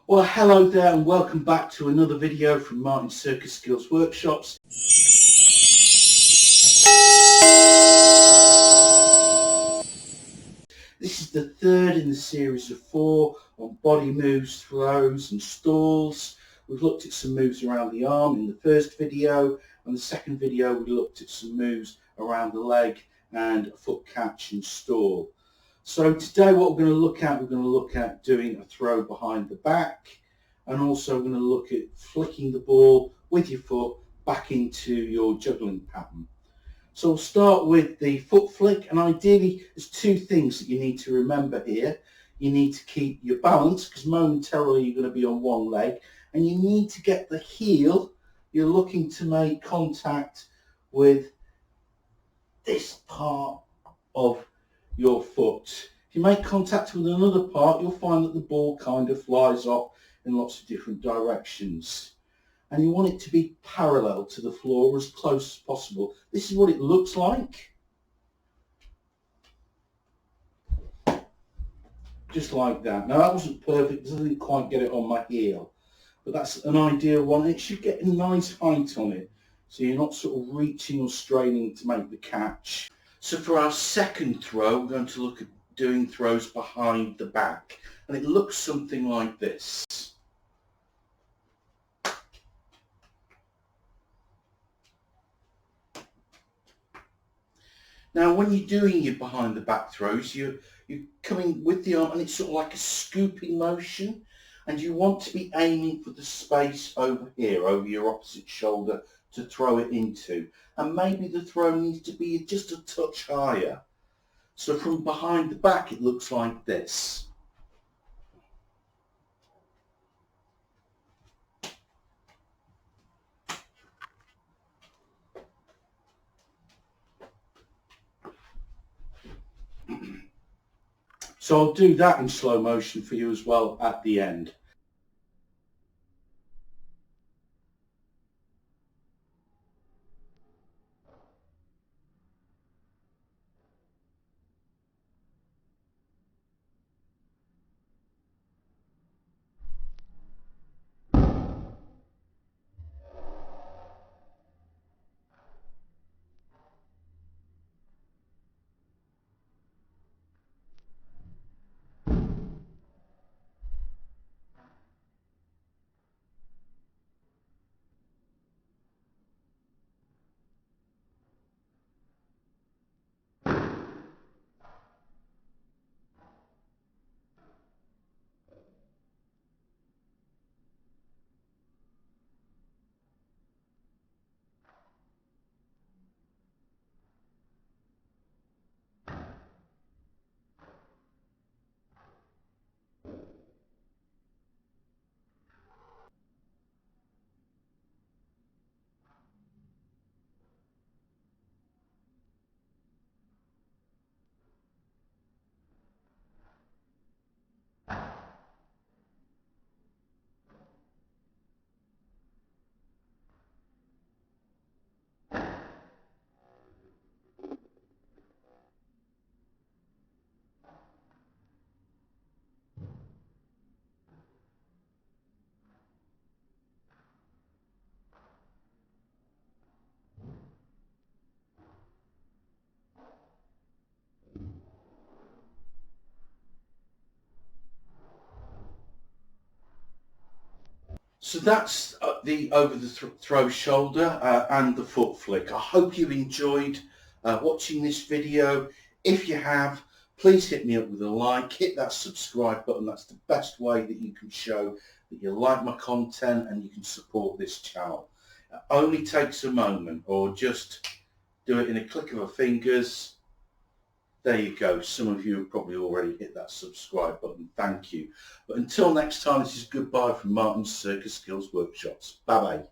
Well, hello there and welcome back to another video from Martin's Circus Skills Workshops. This is the third in the series of 4 on body moves, throws and stalls. We've looked at some moves around the arm in the first video, and the second video we looked at some moves around the leg and a foot catch and stall. So today what we're going to look at doing a throw behind the back, and also we're going to look at flicking the ball with your foot back into your juggling pattern. So we'll start with the foot flick, and ideally there's 2 things that you need to remember here. You need to keep your balance, because momentarily you're going to be on one leg, and you need to get the heel. You're looking to make contact with this part of your foot. If you make contact with another part, you'll find that the ball kind of flies off in lots of different directions. And you want it to be parallel to the floor as close as possible. This is what it looks like. Just like that. Now that wasn't perfect because I didn't quite get it on my heel. But that's an ideal one. It should get a nice height on it, so you're not sort of reaching or straining to make the catch. So for our second throw, we're going to look at doing throws behind the back. And it looks something like this. Now when you're doing your behind the back throws, you're coming with the arm and it's sort of like a scooping motion, and you want to be aiming for the space over here, over your opposite shoulder, to throw it into. And maybe the throw needs to be just a touch higher. So from behind the back it looks like this. So I'll do that in slow motion for you as well at the end. So that's the over the throw shoulder and the foot flick. I hope you enjoyed watching this video. If you have, please hit me up with a like, hit that subscribe button. That's the best way that you can show that you like my content and you can support this channel. It only takes a moment, or just do it in a click of a fingers. There you go. Some of you have probably already hit that subscribe button. Thank you. But until next time, this is goodbye from Martin's Circus Skills Workshops. Bye-bye.